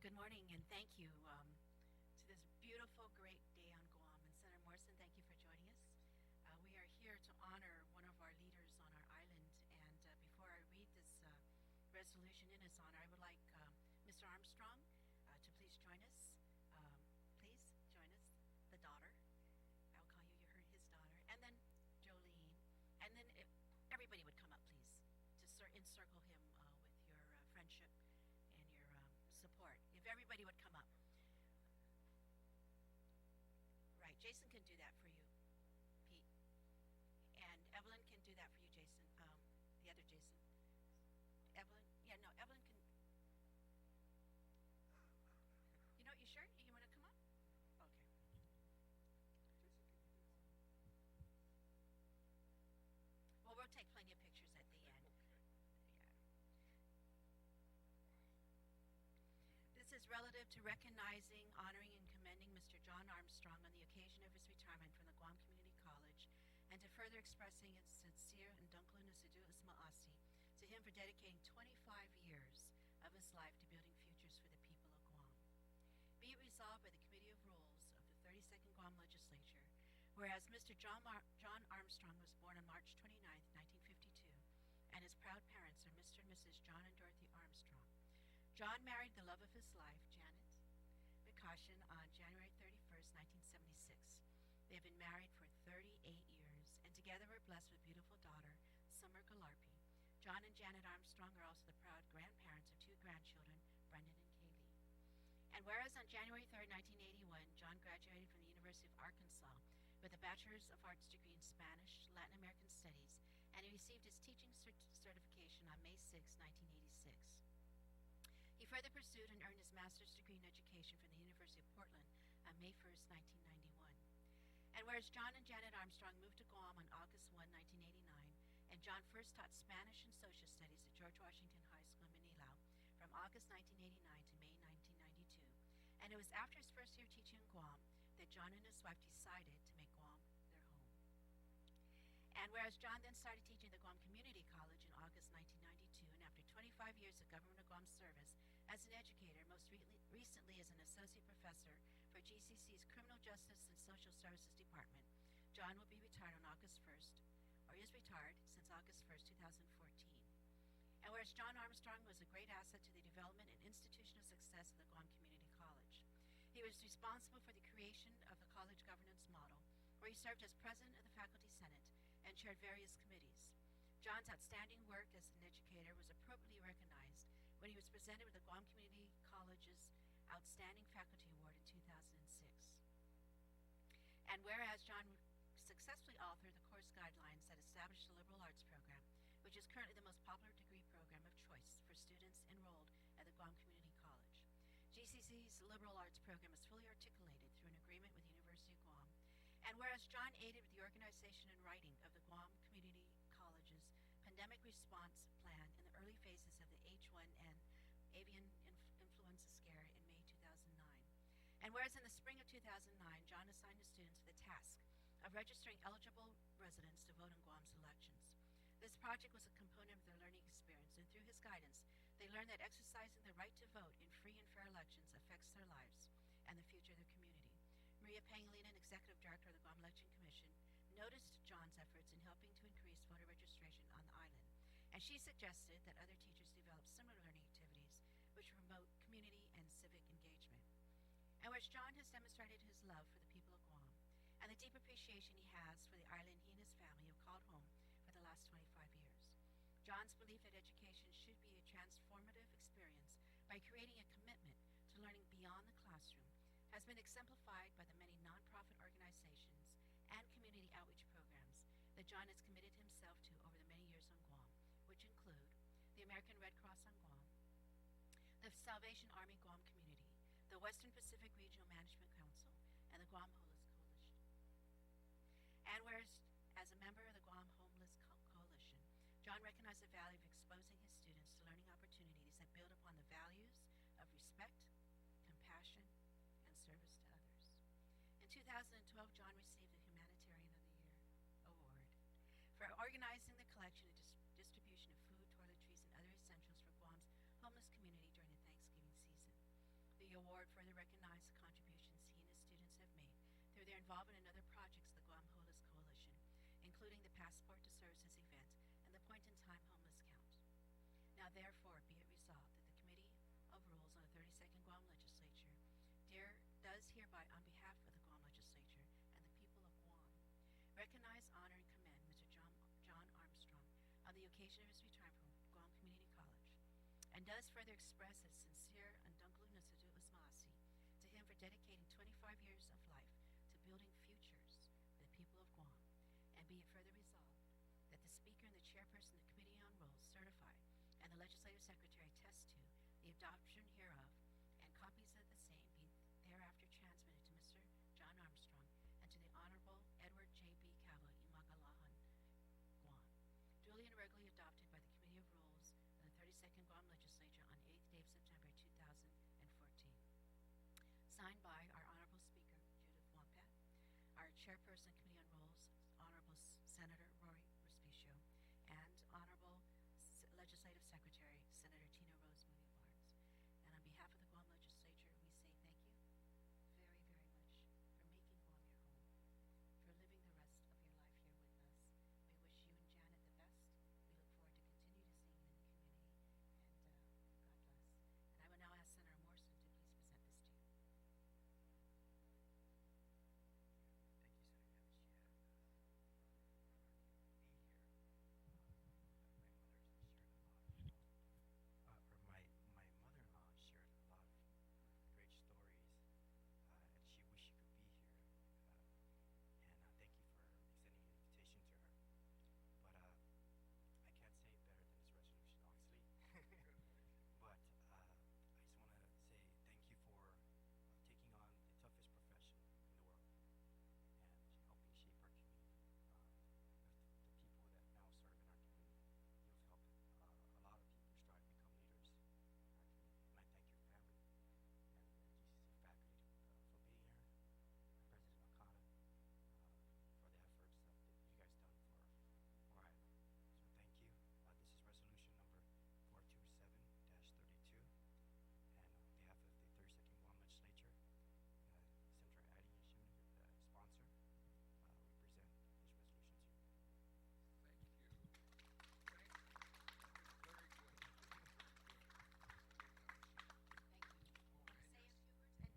Good morning, and thank you to this beautiful, great day on Guam. And Senator Morrison, thank you for joining us. We are here to honor one of our leaders on our island. And before I read this resolution in his honor, I would like Mr. Armstrong to please join us. Please join us, the daughter. I'll call you his daughter. And then Jolene. And then if everybody would come up, please, to encircle him with your friendship and your support. If everybody would come up. Right, Jason can do that for you, Pete. And Evelyn can do that for you, Jason. The other Jason. Evelyn? Yeah, no, Evelyn can. You know, you sure? You want to come up? Okay. Well, we'll take plenty of pictures at the end. Yeah. This is relative to recognizing, honoring, and commending Mr. John Armstrong on the occasion of his retirement from the Guam Community College, and to further expressing its sincere and dunkling asiduous ma'asi to him for dedicating 25 years of his life to building futures for the people of Guam. Be it resolved by the Committee of Rules of the 32nd Guam Legislature, whereas Mr. John Armstrong was born on March 29, 1952, and his proud parents are Mr. and Mrs. John and Dorothy Armstrong. John married the love of his life, Janet Mikashin, on January 31st, 1976. They have been married for 38 years, and together were blessed with a beautiful daughter, Summer Galarpi. John and Janet Armstrong are also the proud grandparents of two grandchildren, Brendan and Kaylee. And whereas on January 3rd, 1981, John graduated from the University of Arkansas with a Bachelor's of Arts degree in Spanish, Latin American Studies, and he received his teaching certification on May 6, 1986. He further pursued and earned his master's degree in education from the University of Portland on May 1st, 1991. And whereas John and Janet Armstrong moved to Guam on August 1, 1989, and John first taught Spanish and social studies at George Washington High School in Manila from August 1989 to May 1992, and it was after his first year teaching in Guam that John and his wife decided to make Guam their home. And whereas John then started teaching at the Guam Community College in August 1992, and after 25 years of Government of Guam service as an educator, most recently as an associate professor for GCC's Criminal Justice and Social Services Department, John will be retired on August 1st, or is retired since August 1st, 2014. And whereas John Armstrong was a great asset to the development and institutional success of the Guam Community College, he was responsible for the creation of the college governance model, where he served as president of the Faculty Senate and chaired various committees. John's outstanding work as an educator was appropriately recognized when he was presented with the Guam Community College's Outstanding Faculty Award in 2006. And whereas John successfully authored the course guidelines that established the liberal arts program, which is currently the most popular degree program of choice for students enrolled at the Guam Community College. GCC's liberal arts program is fully articulated through an agreement with the University of Guam. And whereas John aided with the organization and writing of the Guam Community College's pandemic response plan in the early phases of the H1N avian influenza scare in May 2009. And whereas in the spring of 2009, John assigned his students the task of registering eligible residents to vote in Guam's elections. This project was a component of their learning experience, and through his guidance, they learned that exercising the right to vote in free and fair elections affects their lives and the future of their community. Maria Pangilinan, Executive Director of the Guam Election Commission, noticed John's efforts in helping to increase voter registration on the island, and she suggested that other teachers develop similar learning activities which promote community and civic engagement. And which John has demonstrated his love for the people of Guam and the deep appreciation he has for the island he and his family have called home for the last 25 years. John's belief that education should be a transformative experience by creating a commitment to learning beyond the classroom has been exemplified by the many nonprofit organizations and community outreach programs that John has committed himself to over the many years on Guam, which include the American Red Cross on Guam, the Salvation Army Guam Community, the Western Pacific Regional Management Council, and the Guam Homeless Coalition. And whereas, as a member of the Guam Homeless Coalition, John recognized the value of exposing his students to learning opportunities that build upon the values of respect, compassion, and service to others. In 2012, John received the Humanitarian of the Year Award for organizing the collection and distribution of food, toiletries, and other essentials for Guam's homeless community during the Thanksgiving season. their involvement in other projects of the Guam Homeless Coalition, including the Passport to Services event and the point-in-time homeless count. Now therefore be it resolved that the Committee of Rules on the 32nd Guam Legislature does hereby, on behalf of the Guam Legislature and the people of Guam, recognize, honor, and commend Mr. John Armstrong on the occasion of his retirement from Guam Community College, and does further express its sincere undunglunusadut usmasi to him for dedicating 25 years of life to building futures for the people of Guam, and be it further resolved that the Speaker and the Chairperson of the Committee on Rules certify and the Legislative Secretary attest to the adoption hereof, and copies of the same be thereafter transmitted to Mr. John Armstrong and to the Honorable Edward J.B. Cava, Imagalahan, Guam. Duly and regularly adopted by the Committee of Rules of the 32nd Guam Legislature on 8th day of September 2014. Signed by our Honorable Speaker, Judith Wampat, our Chairperson, Committee on Rules, Honorable Senator Rory Respicio, and Honorable Legislative Secretary, Senator Tina Rose Mooney Barnes. And on behalf of the Guam Legislature, we say thank you very, very much for making Guam your home, for living the rest of your life here with us. We wish you and Janet the best. We look forward to continue to seeing you in the community, and God bless. And I will now ask Senator Morrison to please present this to you.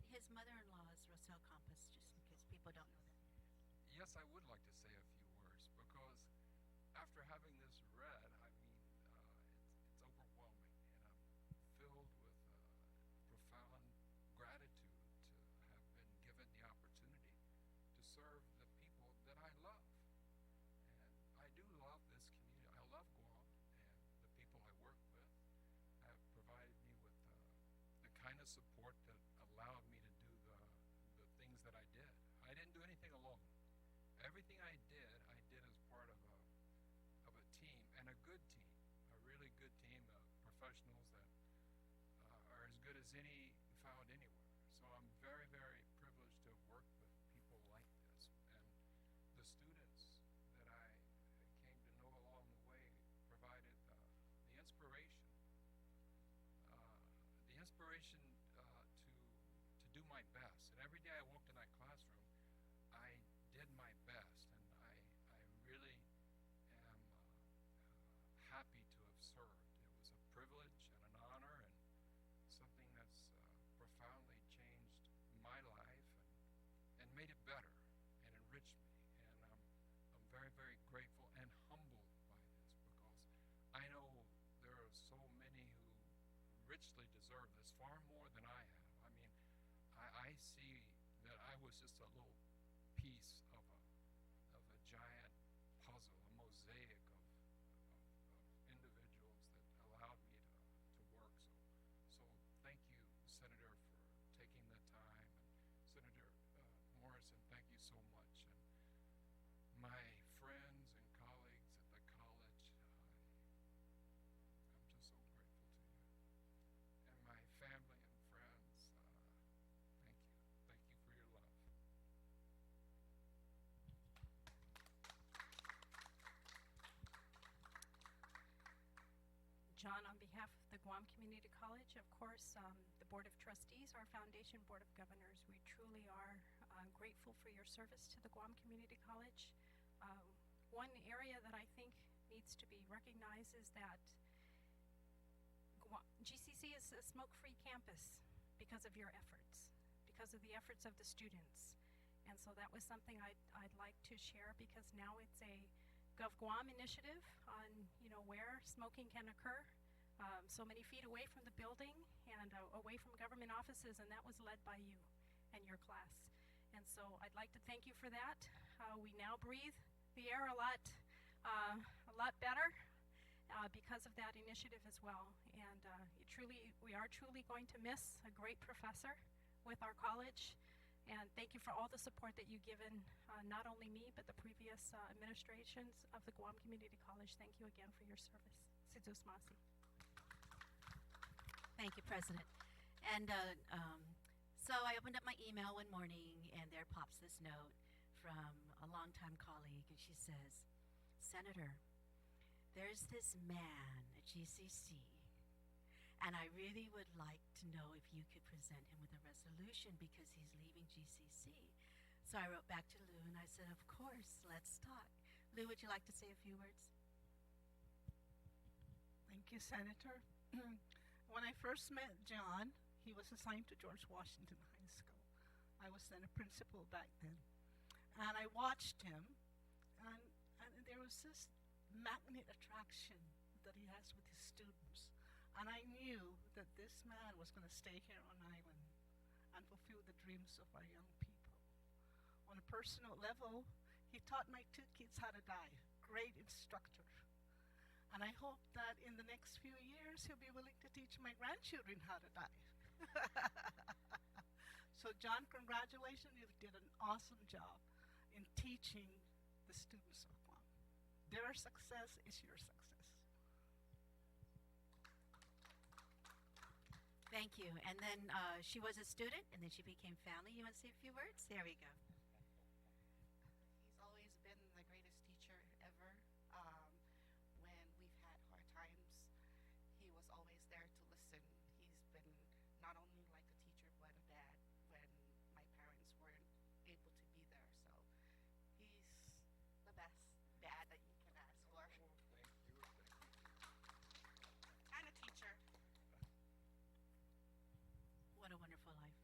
His mother-in-law is Roselle Campos, just in case people don't know that. Yes, I would like to say a few words, because after having this read, I mean, it's overwhelming, and I'm filled with profound gratitude to have been given the opportunity to serve the people that I love. And I do love this community. I love Guam, and the people I work with have provided me with the kind of support that allowed me to do the things that I did. I didn't do anything alone. Everything I did as part of a team, and a good team, a really good team of professionals that are as good as any found anywhere. So I'm very, very privileged to have worked with people like this. And the students that I came to know along the way provided the inspiration to do my best. And every day I walked in that classroom, I did my best, and I really am happy to have served. It was a privilege and an honor, and something that's profoundly changed my life and made it better and enriched me. And I'm very, very grateful and humbled by this, because I know there are so many who richly deserve this, far more than I have. I mean, I see that I was just a little piece of a giant puzzle, a mosaic of individuals that allowed me to work. So thank you, Senator, for taking the time, and Senator Morrison, thank you so much. And my friends and colleagues at the college, I'm just so grateful to you. And my family and friends, thank you. Thank you for your love. John, on behalf of the Guam Community College, of course, the Board of Trustees, our foundation Board of Governors. We truly are grateful for your service to the Guam Community College. One area that I think needs to be recognized is that GCC is a smoke-free campus because of your efforts, because of the efforts of the students. And so that was something I'd like to share, because now it's a GovGuam initiative on where smoking can occur, so many feet away from the building and away from government offices, and that was led by you and your class. And so I'd like to thank you for that. We now breathe the air a lot better because of that initiative as well. And we are truly going to miss a great professor with our college. And thank you for all the support that you've given, not only me, but the previous administrations of the Guam Community College. Thank you again for your service. Sidus Masi. Thank you, President. And so I opened up my email one morning, and there pops this note from a longtime colleague, and she says, Senator, there's this man at GCC, and I really would like to know if you could present him with a resolution because he's leaving GCC. So I wrote back to Lou and I said, of course, let's talk. Lou, would you like to say a few words? Thank you, Senator. When I first met John, he was assigned to George Washington High School. I was then a principal back then. And I watched him, and there was this magnet attraction that he has with his students. And I knew that this man was going to stay here on island and fulfill the dreams of our young people. On a personal level, he taught my two kids how to dive. Great instructor. And I hope that in the next few years, he'll be willing to teach my grandchildren how to dive. So John, congratulations, you did an awesome job in teaching the students of Guam. Their success is your success. Thank you. And then she was a student, and then she became family. You want to say a few words? There we go. He's always been the greatest teacher ever. When we've had hard times, he was always there to listen. He's been not only like a teacher, but a dad when my parents weren't able to be there. So he's the best dad that you can ask for. And a teacher. What a wonderful life.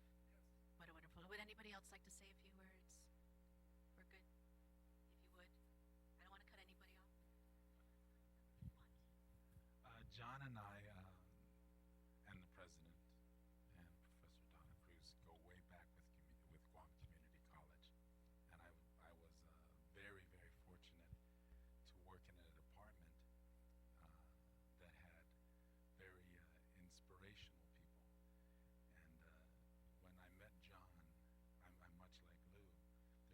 What a wonderful life. Would anybody else like to say a few words? We're good, if you would. I don't want to cut anybody off. John and I and the president and Professor Donna Cruz go way back with Guam Community College, and I was very, very fortunate to work in a department that had very inspirational people. And when I met John, I'm much like Lou.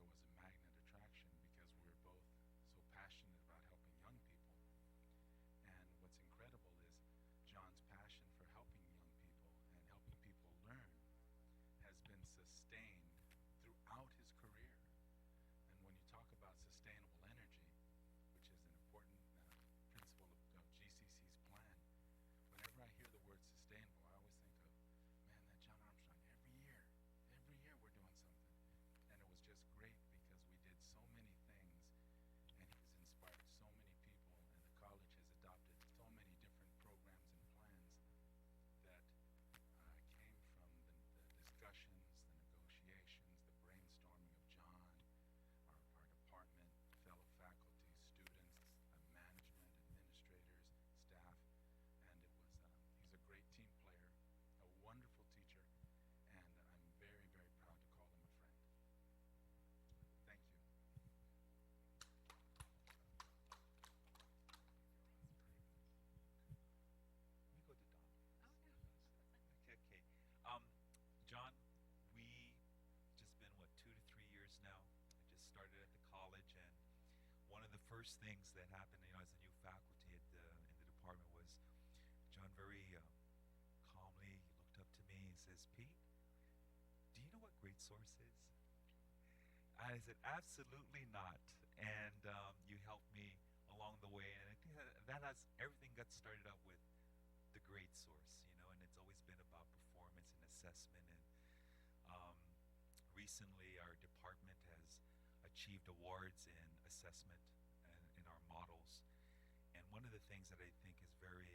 There was a magnet attraction because we were both so passionate about helping young people. And what's incredible is John's passion for helping young people and helping people learn has been sustained throughout his career. And when you talk about sustainable energy, which is an important principle of GCC's plan, whenever I hear the word sustainable, I always think of, man, that John Armstrong, every year we're doing something. And it was just great because we did so many things, and he's inspired so many people, and the college has adopted so many different programs and plans that came from the discussions, the negotiations, the brainstorming of John, our department, fellow faculty, students, management, administrators, staff, and it was he's a great team player, a wonderful teacher, and I'm very, very proud to call him a friend. Thank you. We go to Don. Okay. John, we just been, 2 to 3 years now. I just started at the college, and one of the first things that happened, as a new faculty in the department was John very calmly looked up to me and says, Pete, do you know what great source is? I said, absolutely not. And you helped me along the way, and I think that has everything got started out with the great source, and it's always been about performance and assessment. And recently, our department has achieved awards in assessment and in our models. And one of the things that I think is very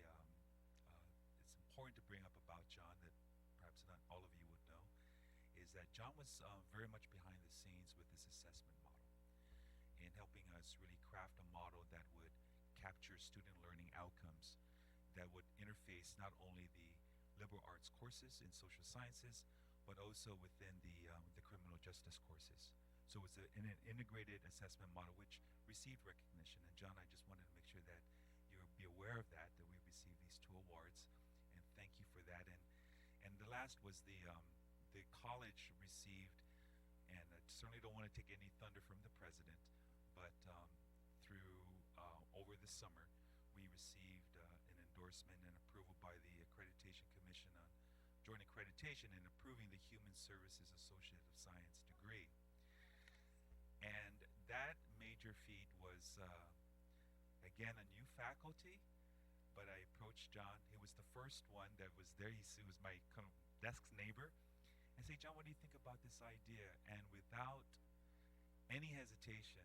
it's important to bring up about John that perhaps not all of you would know is that John was very much behind the scenes with this assessment model in helping us really craft a model that would capture student learning outcomes that would interface not only the liberal arts courses in social sciences, but also within the criminal justice courses. So it's an integrated assessment model which received recognition. And John, I just wanted to make sure that you'll be aware of that we received these 2 awards, and thank you for that. And the last was the college received, and I certainly don't want to take any thunder from the president, but through over the summer, we received an endorsement and approval by the Accreditation Commission on Joint Accreditation in approving the Human Services Associate of Science degree. And that major feat was, again, a new faculty, but I approached John. He was the first one that was there. He was my kind of desk neighbor. I say, John, what do you think about this idea? And without any hesitation,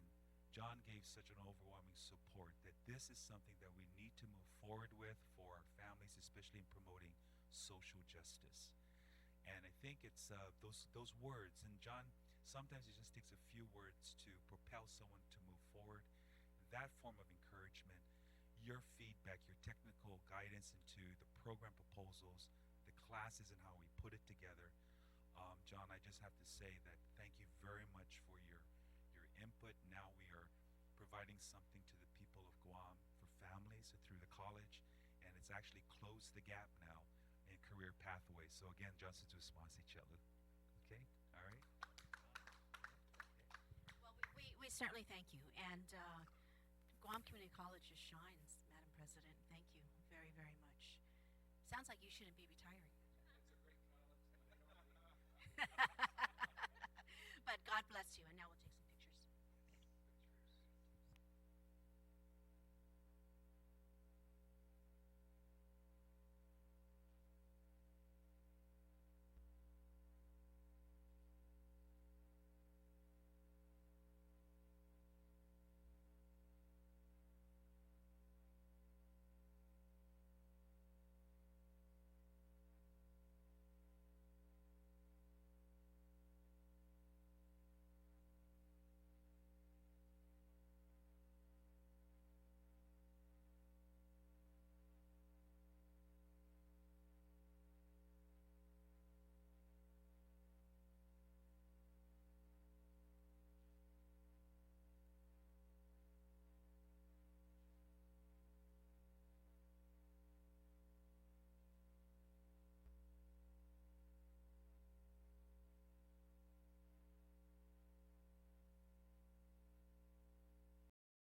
John gave such an overwhelming support that this is something that we need to move forward with for our families, especially in promoting social justice. And I think it's those words. And John, sometimes it just takes a few words to propel someone to move forward. That form of encouragement, your feedback, your technical guidance into the program proposals, the classes and how we put it together. John, I just have to say that thank you very much for your input. Now we are providing something to the people of Guam for families through the college, and it's actually closed the gap now in career pathways. So again, Johnson to sponsor Chelu. Okay, all right. Well, we certainly thank you. And Guam Community College just shines, Madam President. Thank you very, very much. Sounds like you shouldn't be retiring.